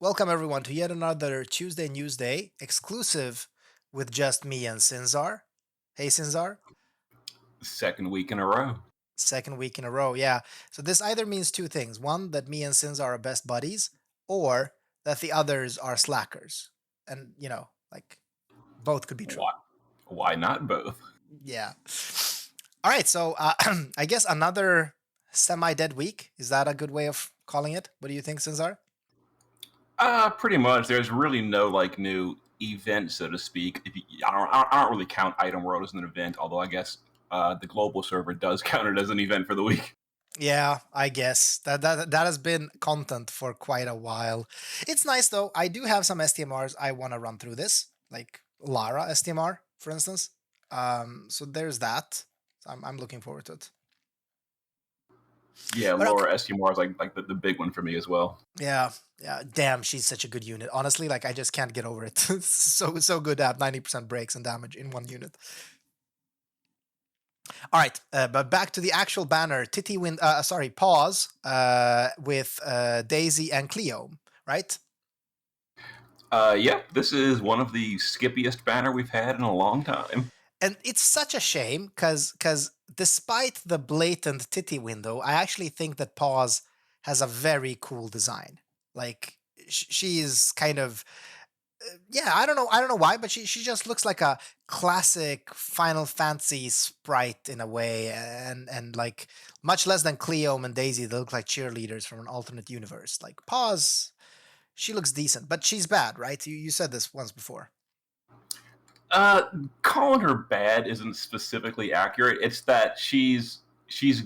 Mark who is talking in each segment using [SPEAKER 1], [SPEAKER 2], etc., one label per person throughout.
[SPEAKER 1] Welcome everyone to yet another Tuesday Newsday exclusive with just me and Sinzar. Hey Sinzar,
[SPEAKER 2] Second week in a row.
[SPEAKER 1] second week in a row. Yeah. So this either means two things. One, that me and Sinzar are best buddies, or that the others are slackers. And like both could be true.
[SPEAKER 2] Why? Why not both?
[SPEAKER 1] Yeah. All right. So I guess another semi-dead week. Is that a good way of calling it? What do you think, Sinzar?
[SPEAKER 2] Pretty much. There's really no new event, so to speak. I don't really count Item World as an event, although I guess the global server does count it as an event for the week.
[SPEAKER 1] Yeah, I guess that has been content for quite a while. It's nice though. I do have some STMRs I want to run through this, like Lara STMR, for instance. So there's that. I'm looking forward to it.
[SPEAKER 2] Yeah,
[SPEAKER 1] But okay,
[SPEAKER 2] Laura STMR is the big one for me as well.
[SPEAKER 1] yeah, yeah. Damn, she's such a good unit. Honestly, like I just can't get over it. It's so good to have 90% breaks and damage in one unit. All right, but back to the actual banner. Pause with Daisy and Cleo, right?
[SPEAKER 2] Yeah, this is one of the skippiest banner we've had in a long time.
[SPEAKER 1] And it's such a shame because despite the blatant titty window, I actually think that Pause has a very cool design. Like she is kind of yeah, I don't know why, but she just looks like a classic Final Fantasy sprite in a way, and like much less than Cleo and Daisy. They look like cheerleaders from an alternate universe. Like Pause, she looks decent, but she's bad, right? You said this once before.
[SPEAKER 2] Uh, Calling her bad isn't specifically accurate. It's that she's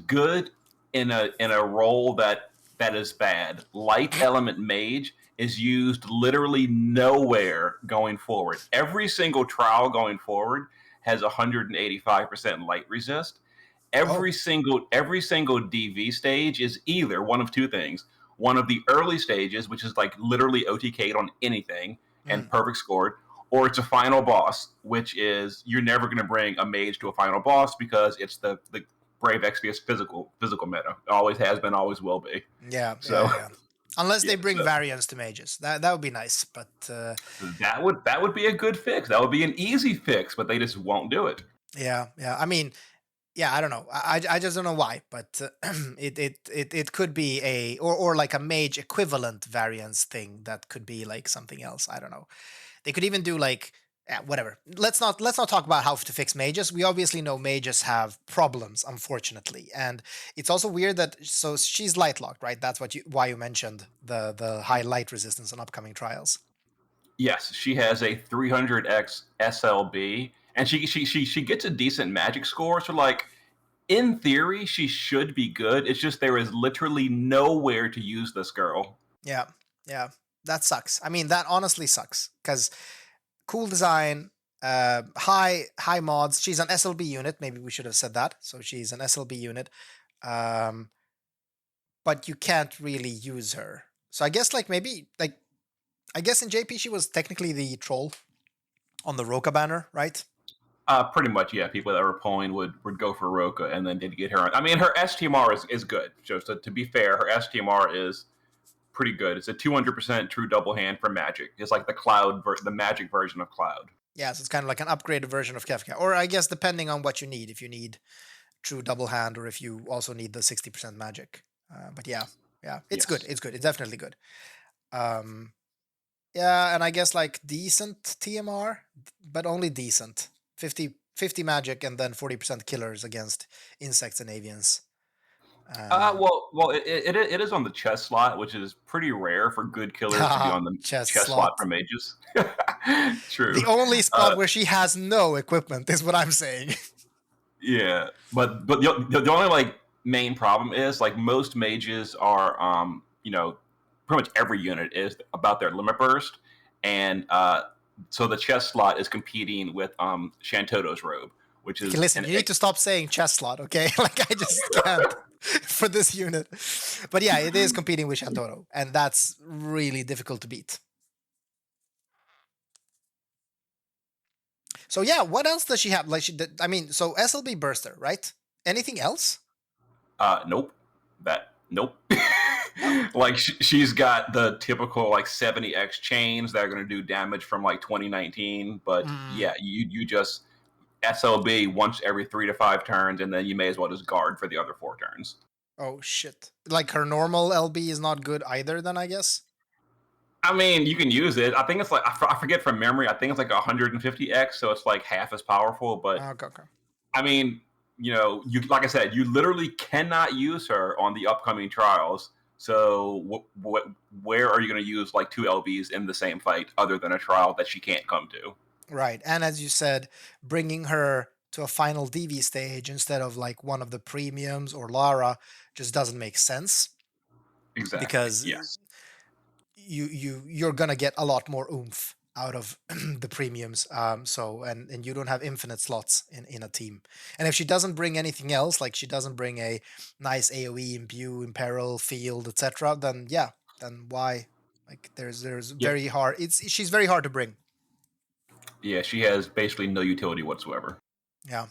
[SPEAKER 2] good in a role that is bad. Light element mage is used literally nowhere going forward. Every single trial going forward has 185% light resist.
[SPEAKER 1] Oh,
[SPEAKER 2] Every single DV stage is either one of two things. One of the early stages, which is like literally OTK'd on anything and
[SPEAKER 1] mm.
[SPEAKER 2] perfect scored, or it's a final boss, which is you're never going to bring a mage to a final boss because it's the Brave Exvius physical meta. It always has been, always will be.
[SPEAKER 1] Yeah,
[SPEAKER 2] So
[SPEAKER 1] yeah. Unless
[SPEAKER 2] yeah,
[SPEAKER 1] they bring
[SPEAKER 2] so
[SPEAKER 1] variants to mages, that would be nice. But
[SPEAKER 2] that would be a good fix. That would be an easy fix, but they just won't do it.
[SPEAKER 1] yeah, yeah. I mean, yeah, I don't know. I just don't know why, but it could be a or like a mage equivalent variance thing that could be like something else. I don't know. They could even do like whatever. Let's not talk about how to fix mages. We obviously know mages have problems, unfortunately, and it's also weird that so she's light locked, right? That's why you mentioned the high light resistance on upcoming trials.
[SPEAKER 2] Yes, she has a 300x SLB, and she gets a decent magic score. So in theory, she should be good. It's just there is literally nowhere to use this girl.
[SPEAKER 1] Yeah, yeah, that sucks. I mean, that honestly sucks because cool design, high mods. She's an SLB unit. Maybe we should have said that. So she's an SLB unit, um, but you can't really use her. So I guess like maybe like I guess in JP she was technically the troll on the Roca banner, right?
[SPEAKER 2] Pretty much, yeah. People that were pulling would go for Roca, and then did get her on. I mean, her STMR is good. Just to be fair, her STMR is pretty good. It's a 200% true double hand for magic. It's like the magic version of Cloud.
[SPEAKER 1] Yeah, so it's kind of like an upgraded version of Kefka, or I guess depending on what you need, if you need true double hand, or if you also need the 60% magic. But yeah, yeah, it's good.
[SPEAKER 2] Yes.
[SPEAKER 1] It's good. It's definitely good. Um, Yeah, and I guess like decent TMR, but only decent. 50 magic and then 40% killers against insects and avians.
[SPEAKER 2] It is on the chess slot, which is pretty rare for good killers to be on the
[SPEAKER 1] Chest
[SPEAKER 2] chess slot
[SPEAKER 1] slot.
[SPEAKER 2] for mages. True.
[SPEAKER 1] The only spot
[SPEAKER 2] Uh,
[SPEAKER 1] where she has no equipment is what I'm saying.
[SPEAKER 2] yeah, but the only main problem is most mages are pretty much every unit is about their limit burst, and so the chess slot is competing with Shantoto's robe, which
[SPEAKER 1] Okay,
[SPEAKER 2] is
[SPEAKER 1] listen, you need to stop saying chest slot, okay? Like I just can't for this unit. But yeah, it is competing with Shantoro, and that's really difficult to beat. So yeah, what else does she have? Like I mean, so SLB Burster, right? Anything else?
[SPEAKER 2] nope, that nope.
[SPEAKER 1] Oh.
[SPEAKER 2] Like she's got the typical like 70x chains that are going to do damage from like 2019. But
[SPEAKER 1] Mm.
[SPEAKER 2] yeah, you just SLB once every 3 to 5 turns, and then you may as well just guard for the other 4 turns.
[SPEAKER 1] Oh shit. Like her normal LB is not good either. Then I guess.
[SPEAKER 2] I mean, you can use it. I think it's like I forget from memory. I think it's like 150x, so it's like half as powerful. But
[SPEAKER 1] Okay. Okay.
[SPEAKER 2] I mean, you like I said, you literally cannot use her on the upcoming trials. So where are you going to use like 2 LBs in the same fight other than a trial that she can't come to?
[SPEAKER 1] Right. And as you said, bringing her to a final DV stage instead of like one of the premiums or Lara just doesn't make sense
[SPEAKER 2] Exactly.
[SPEAKER 1] because
[SPEAKER 2] Yes.
[SPEAKER 1] you're gonna get a lot more oomph out of the premiums. So and you don't have infinite slots in a team. And if she doesn't bring anything else, like she doesn't bring a nice AOE, imbue, imperil, field, etc., then yeah, then why? Like there's
[SPEAKER 2] Yep.
[SPEAKER 1] very hard. She's very hard to bring.
[SPEAKER 2] Yeah, she has basically no utility whatsoever.
[SPEAKER 1] Yeah.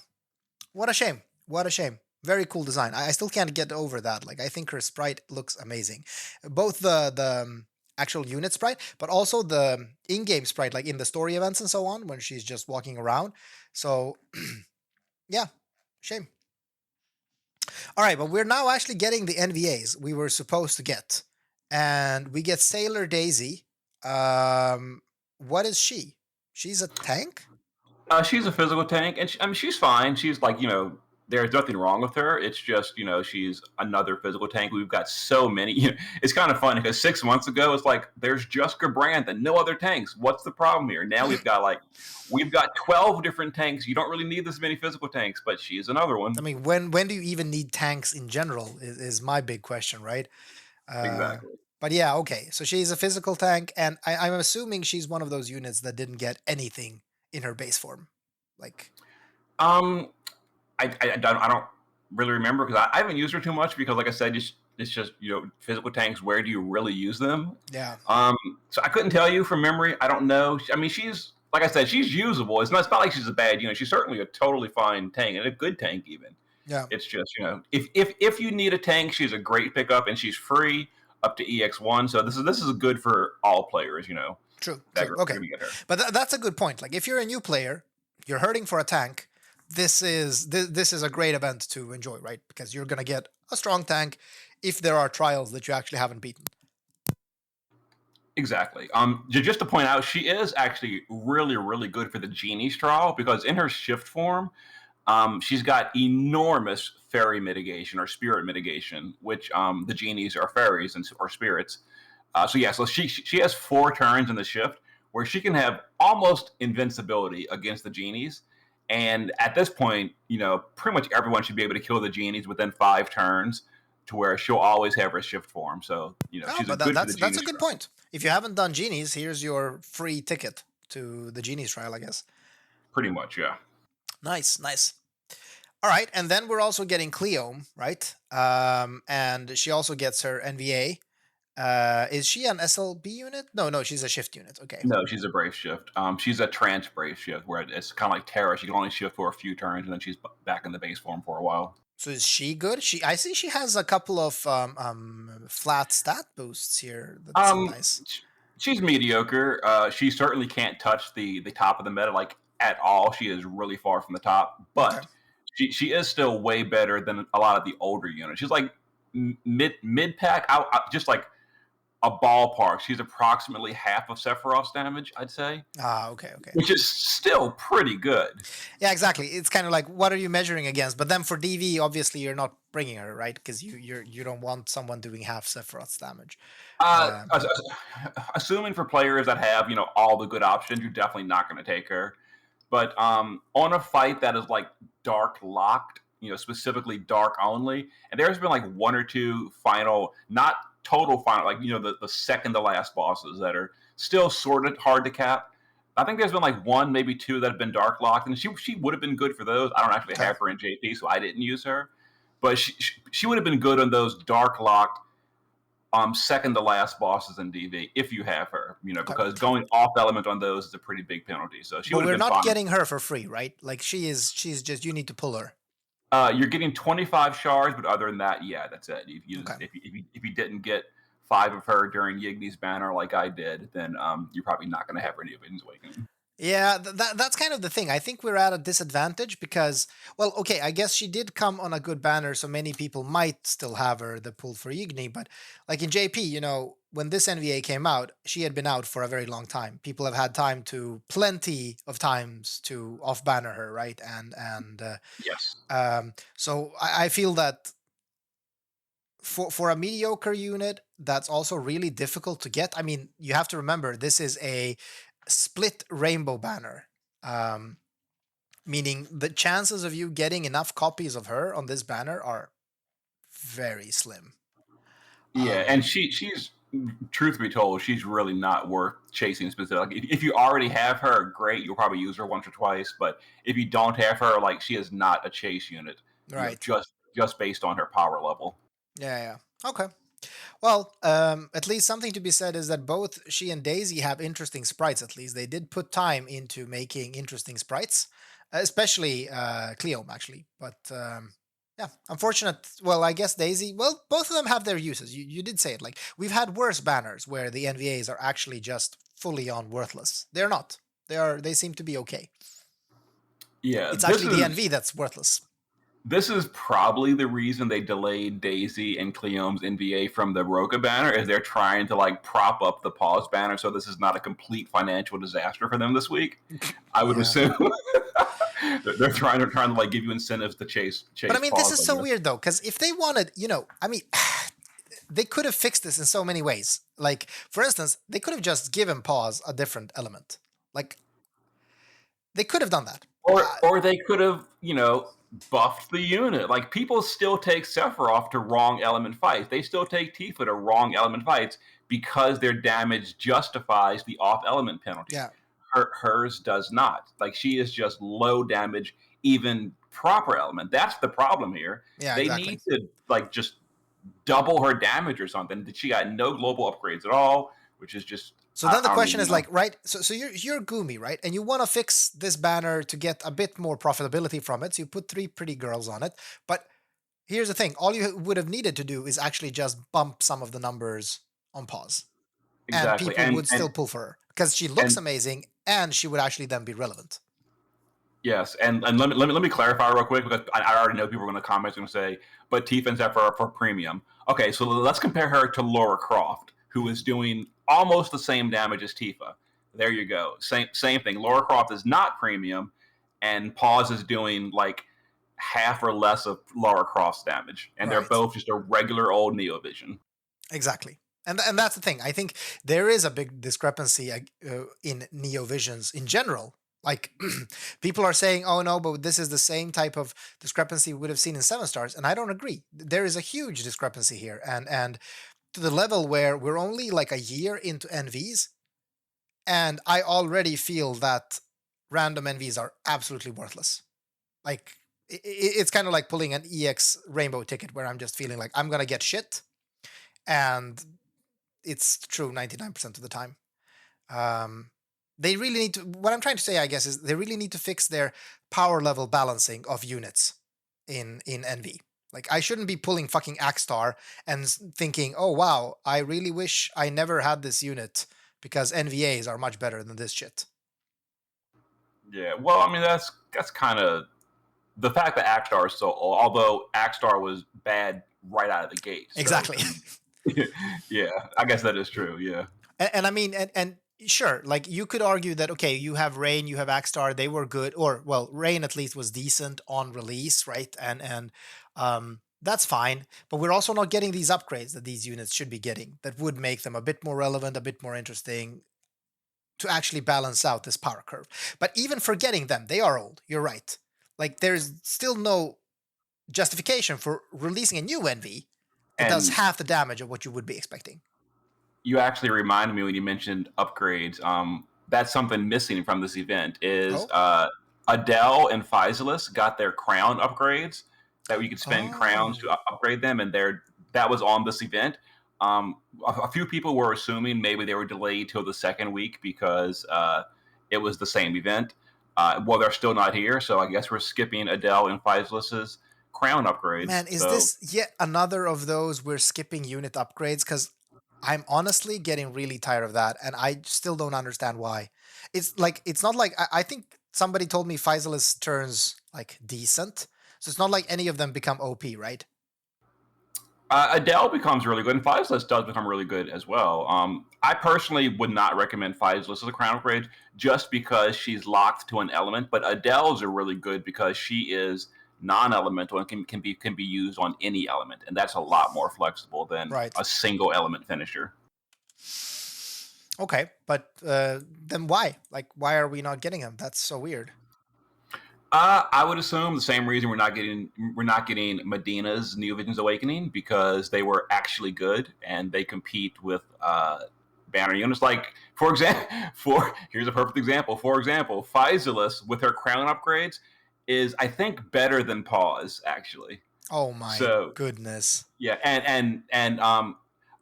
[SPEAKER 1] What a shame. What a shame. Very cool design. I still can't get over that. Like I think her sprite looks amazing. Both the actual unit sprite, but also the in-game sprite, like in the story events and so on, when she's just walking around. So yeah, shame. All right, but we're now actually getting the NVAs we were supposed to get. And we get Sailor Daisy. What is she? She's a tank?
[SPEAKER 2] She's a physical tank, and I mean, she's fine. She's like, there's nothing wrong with her. It's just, she's another physical tank. We've got so many. It's kind of funny because 6 months ago, it's like there's just Gabrand and no other tanks. What's the problem here? Now we've got 12 different tanks. You don't really need this many physical tanks, but she's another one.
[SPEAKER 1] I mean, when do you even need tanks in general is my big question, right? Uh,
[SPEAKER 2] Exactly.
[SPEAKER 1] but yeah, okay. So she's a physical tank, and I'm assuming she's one of those units that didn't get anything in her base form. Like,
[SPEAKER 2] Um, I don't really remember because I haven't used her too much because, like I said, it's just physical tanks. Where do you really use them?
[SPEAKER 1] yeah,
[SPEAKER 2] Um, so I couldn't tell you from memory. I don't know. I mean, she's like I said, she's usable. It's not like she's a bad. She's certainly a totally fine tank and a good tank even.
[SPEAKER 1] yeah,
[SPEAKER 2] It's just if you need a tank, she's a great pickup and she's free up to EX1. So this is good for all players.
[SPEAKER 1] true,
[SPEAKER 2] That
[SPEAKER 1] true.
[SPEAKER 2] are
[SPEAKER 1] Okay,
[SPEAKER 2] going to get her.
[SPEAKER 1] but that's a good point. Like, if you're a new player, you're hurting for a tank. This is a great event to enjoy, right? Because you're gonna get a strong tank if there are trials that you actually haven't beaten.
[SPEAKER 2] Exactly. Just to point out, she is actually really, really good for the Genie's trial because in her shift form, she's got enormous fairy mitigation or spirit mitigation, which the Genies are fairies and or spirits. So she has 4 turns in the shift where she can have almost invincibility against the Genies. And at this point, pretty much everyone should be able to kill the Genies within 5 turns, to where she'll always have her shift form. So
[SPEAKER 1] Oh,
[SPEAKER 2] she's a
[SPEAKER 1] but
[SPEAKER 2] good for the
[SPEAKER 1] that's a
[SPEAKER 2] Genies
[SPEAKER 1] good
[SPEAKER 2] trial.
[SPEAKER 1] point. If you haven't done genies, here's your free ticket to the genies trial, I guess.
[SPEAKER 2] Pretty much, yeah.
[SPEAKER 1] Nice, nice. All right, and then we're also getting Cleome, right? And she also gets her NVA. Is she an SLB unit? No, no, she's a shift unit. Okay.
[SPEAKER 2] No, she's a brave shift. She's a trance brave shift, where it's kind of like Terra. She can only shift for a few turns, and then she's back in the base form for a while.
[SPEAKER 1] So is she good? I see she has a couple of flat stat boosts here that seem
[SPEAKER 2] Um,
[SPEAKER 1] nice.
[SPEAKER 2] she's mediocre. She certainly can't touch the top of the meta like at all. She is really far from the top,
[SPEAKER 1] Okay.
[SPEAKER 2] but she is still way better than a lot of the older units. She's like mid pack. Just like a ballpark. She's approximately half of Sephiroth's damage, I'd say,
[SPEAKER 1] Ah, okay, okay.
[SPEAKER 2] which is still pretty good.
[SPEAKER 1] Yeah, exactly. It's kind of like, what are you measuring against? But then for DV, obviously you're not bringing her, right? Because you don't want someone doing half Sephiroth's damage. Um,
[SPEAKER 2] Assuming for players that have all the good options, you're definitely not going to take her. But on a fight that is like dark locked, specifically dark only, and there's been like 1 or 2 final, not total final, like the second to last bosses that are still sort of hard to cap. I think there's been like 1, maybe 2 that have been dark locked, and she would have been good for those. I don't actually
[SPEAKER 1] okay.
[SPEAKER 2] have her in JP, so I didn't use her, but she would have been good on those dark locked second to last bosses in DV if you have her,
[SPEAKER 1] Okay.
[SPEAKER 2] because going off element on those is a pretty big penalty. So she
[SPEAKER 1] But
[SPEAKER 2] would have
[SPEAKER 1] we're
[SPEAKER 2] been
[SPEAKER 1] not
[SPEAKER 2] fine.
[SPEAKER 1] getting her for free, right? Like she's just, you need to pull her.
[SPEAKER 2] You're getting 25 shards, but other than that, yeah, that's it.
[SPEAKER 1] Okay.
[SPEAKER 2] If you didn't get 5 of her during Yigni's banner like I did, then you're probably not going to have her Neovision's Awakening.
[SPEAKER 1] Yeah, that's kind of the thing. I think we're at a disadvantage because, well, okay, I guess she did come on a good banner, so many people might still have her the pull for Igni. But like in JP, when this NVA came out, she had been out for a very long time. People have had plenty of times to off banner her, right?
[SPEAKER 2] Yes.
[SPEAKER 1] So I feel that for a mediocre unit, that's also really difficult to get. I mean, you have to remember this is a split rainbow banner, um, meaning the chances of you getting enough copies of her on this banner are very slim.
[SPEAKER 2] Yeah, and she's truth be told, she's really not worth chasing specific. Like, if you already have her, great, you'll probably use her once or twice. But if you don't have her, like she is not a chase unit.
[SPEAKER 1] Right.
[SPEAKER 2] Just based on her power level.
[SPEAKER 1] Yeah, yeah. Okay. Well, at least something to be said is that both she and Daisy have interesting sprites. At least they did put time into making interesting sprites, especially Cleome, actually. But yeah, unfortunate. Well, I guess Daisy. Well, both of them have their uses. You did say it. Like we've had worse banners where the NVAs are actually just fully on worthless. They're not. They seem to be okay.
[SPEAKER 2] Yeah,
[SPEAKER 1] It's actually the NV that's worthless.
[SPEAKER 2] this is probably the reason they delayed Daisy and Cleome's NVA from the Roca banner, is they're trying to like prop up the pause banner so this is not a complete financial disaster for them this week. I would assume they're trying to like give you incentives to chase.
[SPEAKER 1] But I mean, this is so weird though, because if they wanted, I mean, they could have fixed this in so many ways. Like, for instance, they could have just given pause a different element. Like, they could have done that.
[SPEAKER 2] Or they could have, buffed the unit. Like, people still take Sephiroth to wrong element fights. They still take Tifa to wrong element fights because their damage justifies the off element penalty.
[SPEAKER 1] Yeah.
[SPEAKER 2] Hers does not. Like, she is just low damage, even proper element. That's the problem here.
[SPEAKER 1] Yeah,
[SPEAKER 2] they
[SPEAKER 1] exactly.
[SPEAKER 2] need to like just double her damage or something. She got no global upgrades at all, which is just.
[SPEAKER 1] So then the question is like, right? So you're Gumi, right? And you want to fix this banner to get a bit more profitability from it. So you put 3 pretty girls on it. But here's the thing: all you would have needed to do is actually just bump some of the numbers on pause,
[SPEAKER 2] Exactly.
[SPEAKER 1] and people would still pull for her because she looks amazing, and she would actually then be relevant.
[SPEAKER 2] Yes, and let me clarify real quick because I already know people are going to comment and say, but Tifa and Zephyr are for premium. Okay, so let's compare her to Lara Croft, who is doing almost the same damage as Tifa. There you go. Same thing. Lara Croft is not premium, and Pause is doing like half or less of Lara Croft's damage, and they're both just a regular old Neovision.
[SPEAKER 1] Exactly. And that's the thing. I think there is a big discrepancy in Neovisions in general. Like, people are saying, oh no, but this is the same type of discrepancy we would have seen in 7 stars. And I don't agree. There is a huge discrepancy here. And to the level where we're only like a year into NVs, and I already feel that random NVs are absolutely worthless. Like, it's kind of like pulling an EX rainbow ticket where I'm just feeling like I'm going to get shit. And it's true 99% of the time. They really need to. What I'm trying to say, I guess, is they really need to fix their power level balancing of units in NV. Like, I shouldn't be pulling fucking Axstar and thinking, oh wow, I really wish I never had this unit because NVAs are much better than this shit.
[SPEAKER 2] Yeah, well, I mean that's kind of the fact that Axstar is so old. Although Axstar was bad right out of the gate. So.
[SPEAKER 1] Exactly.
[SPEAKER 2] Yeah, I guess that is true. Yeah,
[SPEAKER 1] and I mean, and sure, like you could argue that okay, you have Rain, you have Axstar, they were good, or well, Rain at least was decent on release, right? And that's fine, but we're also not getting these upgrades that these units should be getting that would make them a bit more relevant, a bit more interesting to actually balance out this power curve. But even forgetting them, they are old. You're right. Like there's still no justification for releasing a new NV that does half the damage of what you would be expecting.
[SPEAKER 2] You actually reminded me when you mentioned upgrades. That's something missing from this event is Adele and Physalis got their crown upgrades that you could spend crowns to upgrade them, and that was on this event. A few people were assuming maybe they were delayed till the second week because it was the same event. Well, they're still not here, so I guess we're skipping Adele and Physalis's crown upgrades.
[SPEAKER 1] Man, is this yet another of those we're skipping unit upgrades? Because I'm honestly getting really tired of that, and I still don't understand why. It's not like I think somebody told me Physalis turns like decent, so it's not like any of them become OP, right?
[SPEAKER 2] Adele becomes really good, and Fizeless does become really good as well. I personally would not recommend Fizeless as a crown upgrade just because she's locked to an element, but Adele's are really good because she is non-elemental and can be used on any element, and that's a lot more flexible than
[SPEAKER 1] Right.
[SPEAKER 2] a single element finisher.
[SPEAKER 1] Okay, but then why? Like, why are we not getting them? That's so weird.
[SPEAKER 2] I would assume the same reason we're not getting Medina's New Visions Awakening because they were actually good and they compete with banner units. Like for example, for here's a perfect example. For example, Physalis with her crown upgrades is I think better than Paws actually.
[SPEAKER 1] Oh my
[SPEAKER 2] So
[SPEAKER 1] goodness.
[SPEAKER 2] yeah, and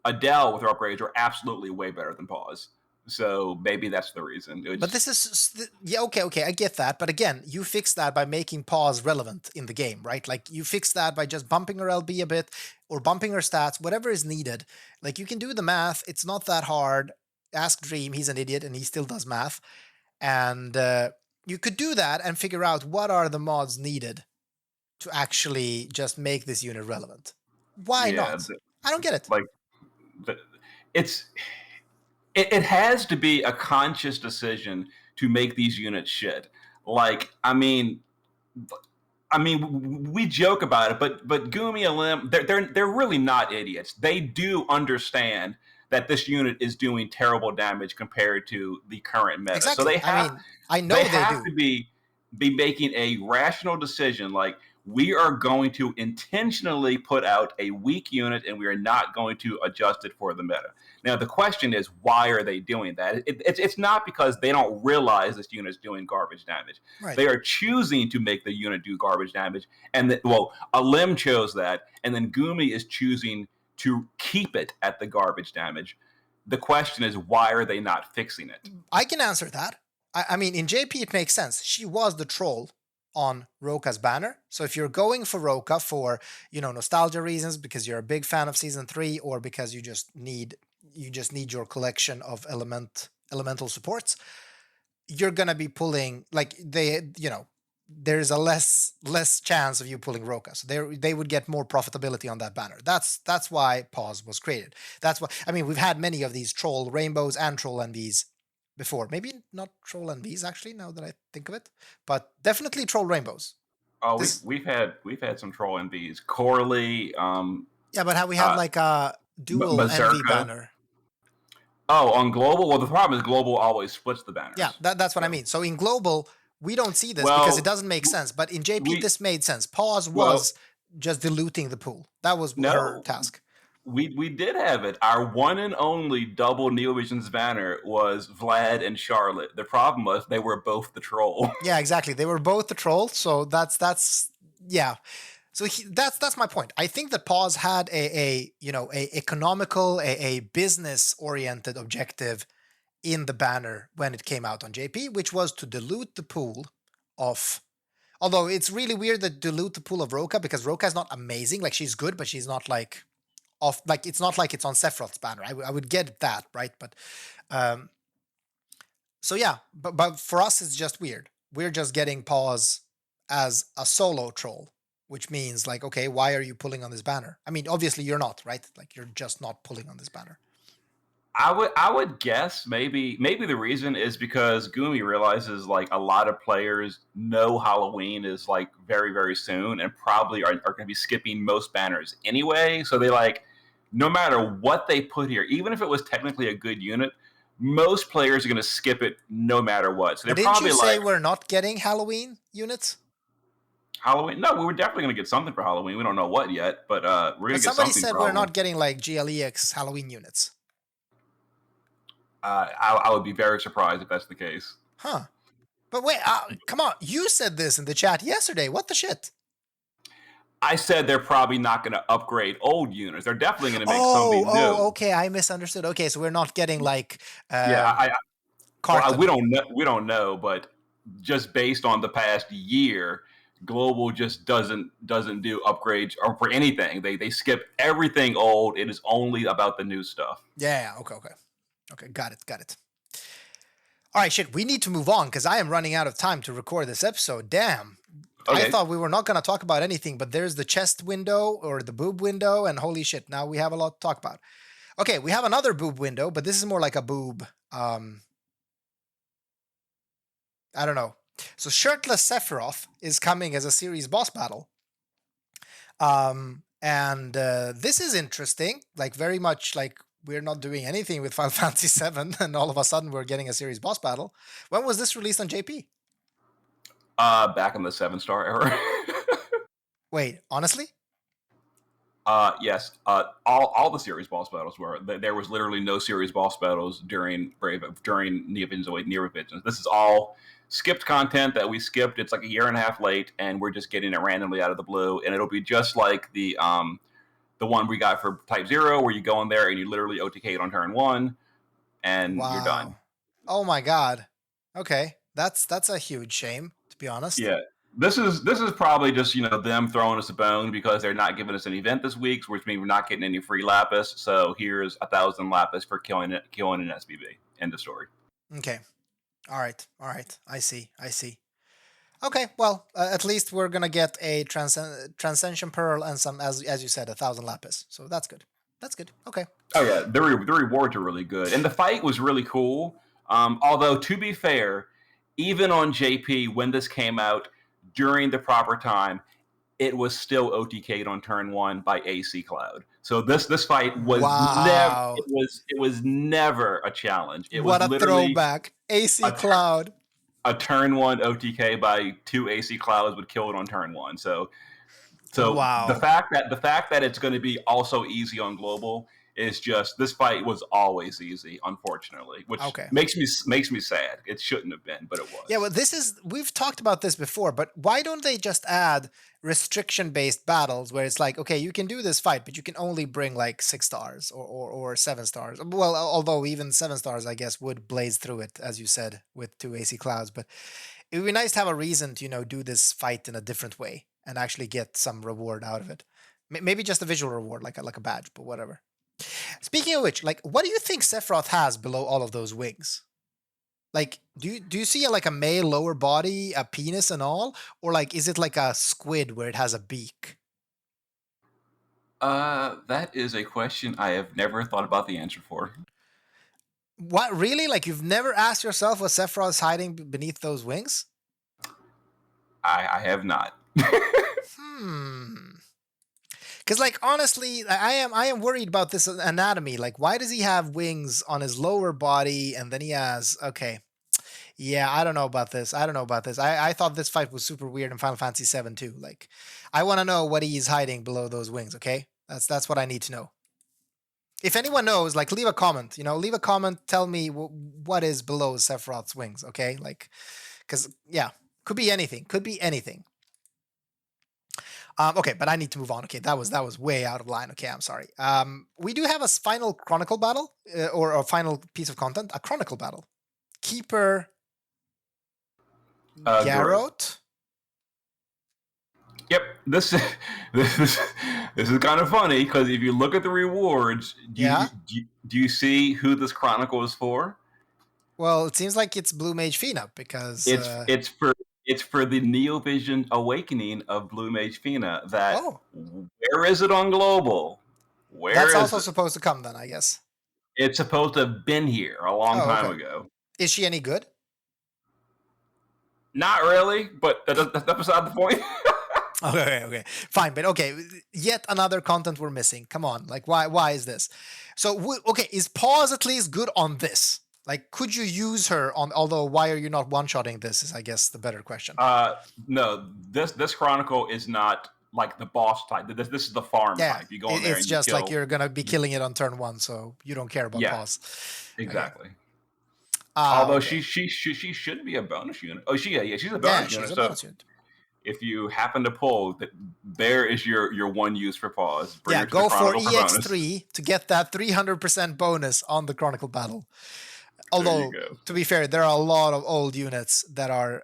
[SPEAKER 2] Adele with her upgrades are absolutely way better than Paws. So maybe that's the reason.
[SPEAKER 1] But
[SPEAKER 2] It's
[SPEAKER 1] this is yeah, okay, I get that. But again, you fix that by making pause relevant in the game, right? Like you fix that by just bumping her LB a bit or bumping her stats, whatever is needed. Like you can do the math. It's not that hard. Ask Dream, he's an idiot and he still does math. And you could do that and figure out what are the mods needed to actually just make this unit relevant. Why
[SPEAKER 2] yeah,
[SPEAKER 1] not? I don't get it.
[SPEAKER 2] like the, it's it has to be a conscious decision to make these units shit. Like, we joke about it, but Gumi and Lim, they're really not idiots. They do understand that this unit is doing terrible damage compared to the current meta. So
[SPEAKER 1] Exactly.
[SPEAKER 2] they
[SPEAKER 1] I
[SPEAKER 2] have
[SPEAKER 1] mean, I
[SPEAKER 2] they
[SPEAKER 1] know they
[SPEAKER 2] have
[SPEAKER 1] do.
[SPEAKER 2] to be making a rational decision. Like we are going to intentionally put out a weak unit, and we are not going to adjust it for the meta. Now the question is, why are they doing that? It's not because they don't realize this unit is doing garbage damage.
[SPEAKER 1] Right.
[SPEAKER 2] They are choosing to make the unit do garbage damage, and a limb chose that, and then Gumi is choosing to keep it at the garbage damage. The question is, why are they not fixing it?
[SPEAKER 1] I can answer that. I mean, in JP, it makes sense. She was the troll on Roca's banner. So if you're going for Roca for, nostalgia reasons, because you're a big fan of season 3, or because you just need your collection of elemental supports, you're gonna be pulling like there's a less chance of you pulling Roca. So they would get more profitability on that banner. That's why Pause was created. That's why I mean we've had many of these troll rainbows and troll NVs before. Maybe not troll NVs actually, now that I think of it, but definitely troll rainbows.
[SPEAKER 2] Oh,
[SPEAKER 1] This
[SPEAKER 2] we've had some troll MVs. Corley,
[SPEAKER 1] Yeah, but how we have
[SPEAKER 2] uh,
[SPEAKER 1] like a dual NV
[SPEAKER 2] Berserker.
[SPEAKER 1] banner.
[SPEAKER 2] Oh, on global. Well, the problem is global always splits the
[SPEAKER 1] Yeah,
[SPEAKER 2] banners.
[SPEAKER 1] that's what I
[SPEAKER 2] So,
[SPEAKER 1] mean. So in global, we don't see this because it
[SPEAKER 2] well,
[SPEAKER 1] doesn't make sense. But in JP,
[SPEAKER 2] we
[SPEAKER 1] this made sense. Pause
[SPEAKER 2] well
[SPEAKER 1] was just diluting the pool. That was her
[SPEAKER 2] no,
[SPEAKER 1] task.
[SPEAKER 2] we did have it. Our one and only double Neovision's banner was Vlad and Charlotte. The problem was they were both the troll.
[SPEAKER 1] Yeah, exactly. They were both the troll. So that's yeah. So that's my point. I think that Pause had a economical, a business oriented objective in the banner when it came out on JP, which was to dilute the pool of. Although it's really weird that dilute the pool of Roca because Roca is not amazing. Like she's good, but she's not like off. Like it's not like it's on Sephiroth's banner. I would get that right, but um. So yeah, but for us it's just weird. We're just getting Pause as a solo troll, which means like, okay, why are you pulling on this banner? I mean, obviously you're not, right? Like you're just not pulling on this banner.
[SPEAKER 2] I would guess maybe the reason is because Gumi realizes like a lot of players know Halloween is like very very soon and probably are going to be skipping most banners anyway. So they like no matter what they put here, even if it was technically a good unit, most players are going to skip it no matter what. So they're
[SPEAKER 1] But didn't you
[SPEAKER 2] probably
[SPEAKER 1] say
[SPEAKER 2] like
[SPEAKER 1] we're not getting Halloween units?
[SPEAKER 2] Halloween. No, we were definitely going to get something for Halloween. We don't know what yet, but we're going
[SPEAKER 1] But
[SPEAKER 2] to get
[SPEAKER 1] somebody
[SPEAKER 2] something
[SPEAKER 1] said
[SPEAKER 2] for
[SPEAKER 1] we're
[SPEAKER 2] Halloween.
[SPEAKER 1] not getting like GLEX Halloween units.
[SPEAKER 2] I would be very surprised if that's the case.
[SPEAKER 1] Huh. But wait, come on. You said this in the chat yesterday. What the shit?
[SPEAKER 2] I said they're probably not going to upgrade old units. They're definitely going to make
[SPEAKER 1] Oh,
[SPEAKER 2] something
[SPEAKER 1] oh,
[SPEAKER 2] new.
[SPEAKER 1] okay. I misunderstood. Okay, so we're not getting like
[SPEAKER 2] Yeah, well,
[SPEAKER 1] Carton.
[SPEAKER 2] we don't know, but just based on the past year, Global just doesn't do upgrades or for anything. They skip everything old. It is only about the new stuff.
[SPEAKER 1] Yeah. Okay. Got it. All right, shit. We need to move on because I am running out of time to record this episode. Damn. I
[SPEAKER 2] Okay.
[SPEAKER 1] thought we were not going to talk about anything, but there's the chest window or the boob window, and holy shit, now we have a lot to talk about. Okay, we have another boob window, but this is more like a boob. I don't know. So Shirtless Sephiroth is coming as a series boss battle. And this is interesting, like very much like we're not doing anything with Final Fantasy 7 and all of a sudden we're getting a series boss battle. When was this released on JP?
[SPEAKER 2] Back in the 7-star era.
[SPEAKER 1] Wait, honestly?
[SPEAKER 2] Yes. All the series boss battles were. There was literally no series boss battles during Neovisions. This is all skipped content that we skipped. It's like a year and a half late, and we're just getting it randomly out of the blue. And it'll be just like the one we got for Type 0, where you go in there and you literally OTK it on turn 1, and you're done.
[SPEAKER 1] Oh my god. Okay, that's a huge shame, to be honest.
[SPEAKER 2] Yeah. This is probably just them throwing us a bone because they're not giving us an event this week, which means we're not getting any free lapis. So here's 1,000 lapis for killing an SBB. End of story.
[SPEAKER 1] Okay. All right. I see. Okay. Well, at least we're gonna get a Transcension Pearl and some, as you said, 1,000 lapis. So that's good. Okay.
[SPEAKER 2] Oh yeah, the rewards are really good, and the fight was really cool. Although to be fair, even on JP when this came out, during the proper time, it was still OTK'd on turn 1 by AC Cloud. So this fight was never a challenge. It was literally
[SPEAKER 1] throwback. AC Cloud.
[SPEAKER 2] A turn 1 OTK by 2 AC Clouds would kill it on turn 1. So
[SPEAKER 1] wow.
[SPEAKER 2] the fact that it's going to be also easy on global is just, this fight was always easy, unfortunately, which makes me sad. It shouldn't have been, but it was.
[SPEAKER 1] Yeah, well, we've talked about this before, but why don't they just add restriction-based battles where it's like, okay, you can do this fight, but you can only bring like 6 stars or 7 stars. Well, although even 7 stars, I guess, would blaze through it, as you said, with 2 AC Clouds. But it would be nice to have a reason to, do this fight in a different way and actually get some reward out of it. Maybe just a visual reward, like a badge, but whatever. Speaking of which, like, what do you think Sephiroth has below all of those wings? Like, do you see like a male lower body, a penis and all? Or like, is it like a squid where it has a beak?
[SPEAKER 2] That is a question I have never thought about the answer for.
[SPEAKER 1] What, really? Like, you've never asked yourself what Sephiroth is hiding beneath those wings?
[SPEAKER 2] I have not.
[SPEAKER 1] Because, like, honestly, I am worried about this anatomy. Like, why does he have wings on his lower body and then he has... Okay. Yeah, I don't know about this. I thought this fight was super weird in Final Fantasy 7 too. Like, I want to know what he's hiding below those wings, okay? That's what I need to know. If anyone knows, like, leave a comment. Leave a comment. Tell me what is below Sephiroth's wings, okay? Like, because, yeah, could be anything. Okay, but I need to move on. Okay, that was way out of line. Okay, I'm sorry. We do have a final Chronicle battle, or a final piece of content, a Chronicle battle. Keeper Garrote.
[SPEAKER 2] Yep, this is kind of funny because if you look at the rewards, do you see who this Chronicle is for?
[SPEAKER 1] Well, it seems like it's Blue Mage Fina because
[SPEAKER 2] it's for the Neovision Awakening of Blue Mage Fina. Where is it on global?
[SPEAKER 1] That's also supposed to come then, I guess.
[SPEAKER 2] It's supposed to have been here a long time ago.
[SPEAKER 1] Is she any good?
[SPEAKER 2] Not really, but that's beside the point.
[SPEAKER 1] Okay, fine, but okay, yet another content we're missing. Come on, like, why is this? So, is Paus at least good on this? Like, could you use her on? Although, why are you not one-shotting this? Is, I guess, the better question.
[SPEAKER 2] No, this Chronicle is not like the boss type. This is the farm type. You go in there. It's
[SPEAKER 1] just like you're gonna be killing it on turn 1, so you don't care about Paus.
[SPEAKER 2] Exactly. Okay. Although she should be a bonus unit. Oh, she's a bonus unit.
[SPEAKER 1] Bonus unit.
[SPEAKER 2] If you happen to pull, there is your one use for Paus.
[SPEAKER 1] Go for EX3 to get that 300% bonus on the Chronicle battle. Although, to be fair, there are a lot of old units that are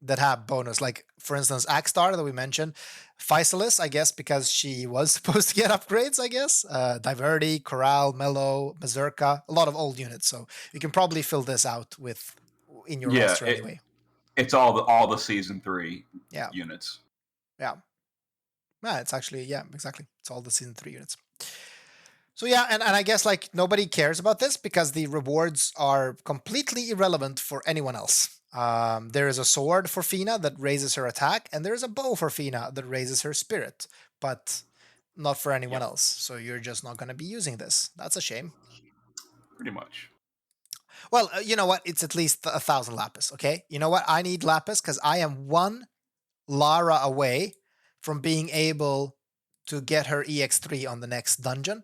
[SPEAKER 1] that have bonus. Like, for instance, Axstar that we mentioned, Physalis, I guess, because she was supposed to get upgrades, I guess. Diverti, Corral, Mellow, Mazurka, a lot of old units. So you can probably fill this out with in your
[SPEAKER 2] Yeah,
[SPEAKER 1] roster anyway.
[SPEAKER 2] it's all the season 3
[SPEAKER 1] Yeah.
[SPEAKER 2] units.
[SPEAKER 1] Yeah. Yeah, it's actually, yeah, exactly. It's all the season 3 units. So yeah, and I guess like nobody cares about this because the rewards are completely irrelevant for anyone else. There is a sword for Fina that raises her attack, and there is a bow for Fina that raises her spirit, but not for anyone
[SPEAKER 2] Yep,
[SPEAKER 1] else. So you're just not going to be using this. That's a shame.
[SPEAKER 2] pretty much.
[SPEAKER 1] Well, you know what? It's at least 1,000 lapis. Okay. You know what? I need lapis because I am one Lara away from being able to get her EX3 on the next dungeon.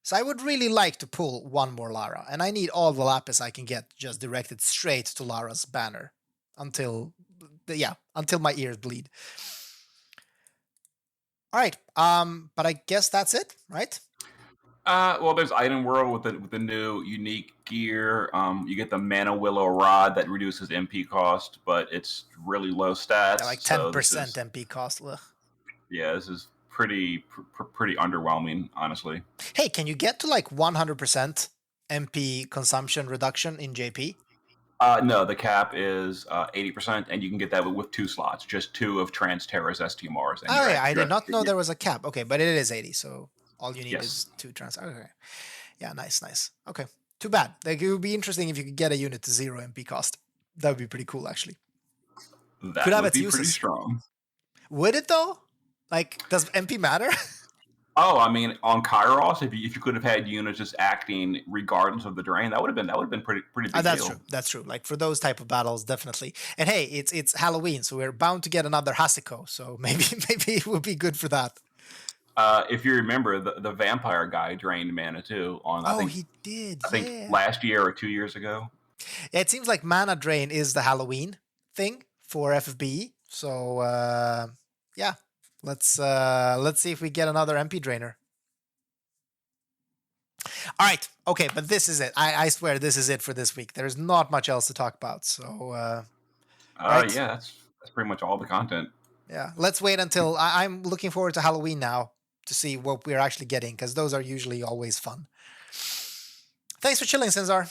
[SPEAKER 1] So I would really like to pull one more Lara, and I need all the lapis I can get just directed straight to Lara's banner until, yeah, until my ears bleed. All right, but I guess that's it, right?
[SPEAKER 2] Well, there's Item World with the new unique gear. You get the Mana Willow Rod that reduces MP cost, but it's really low
[SPEAKER 1] Yeah,
[SPEAKER 2] stats.
[SPEAKER 1] like
[SPEAKER 2] So this
[SPEAKER 1] 10%
[SPEAKER 2] is
[SPEAKER 1] MP cost. Ugh.
[SPEAKER 2] this is pretty underwhelming, honestly.
[SPEAKER 1] Hey, can you get to like 100% MP consumption reduction in JP?
[SPEAKER 2] No, the cap is 80%, and you can get that with 2 slots, just 2 of Transterra's STMRs, and
[SPEAKER 1] Oh,
[SPEAKER 2] you're
[SPEAKER 1] yeah, I did not know
[SPEAKER 2] you're,
[SPEAKER 1] there was a cap. Okay, but it is 80, so all you need
[SPEAKER 2] yes,
[SPEAKER 1] is 2 trans. Okay, yeah, nice. Okay, too bad. Like, it would be interesting if you could get a unit to 0 MP cost. That would be pretty cool, actually. Could
[SPEAKER 2] that
[SPEAKER 1] have
[SPEAKER 2] would
[SPEAKER 1] its
[SPEAKER 2] be pretty
[SPEAKER 1] uses.
[SPEAKER 2] strong.
[SPEAKER 1] Would it though? Like, does MP matter?
[SPEAKER 2] Oh, I mean, on Kairos, if you could have had units just acting regardless of the drain, that would have been pretty big
[SPEAKER 1] That's
[SPEAKER 2] deal.
[SPEAKER 1] true. That's true. Like for those type of battles, definitely. And hey, it's Halloween, so we're bound to get another Hasiko. So maybe it would be good for that.
[SPEAKER 2] If you remember, the vampire guy drained mana too. On
[SPEAKER 1] Oh, he did.
[SPEAKER 2] I think
[SPEAKER 1] Yeah.
[SPEAKER 2] last year or 2 years ago.
[SPEAKER 1] Yeah, it seems like mana drain is the Halloween thing for FFBE. So yeah, let's see if we get another MP drainer. All right, okay, but this is it. I swear this is it for this week. There's not much else to talk about. So right,
[SPEAKER 2] Yeah, that's pretty much all the content.
[SPEAKER 1] yeah, let's wait until I'm looking forward to Halloween now to see what we're actually getting because those are usually always fun. Thanks for chilling, Sinzar.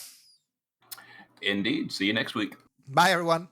[SPEAKER 2] Indeed. See you next week.
[SPEAKER 1] Bye, everyone.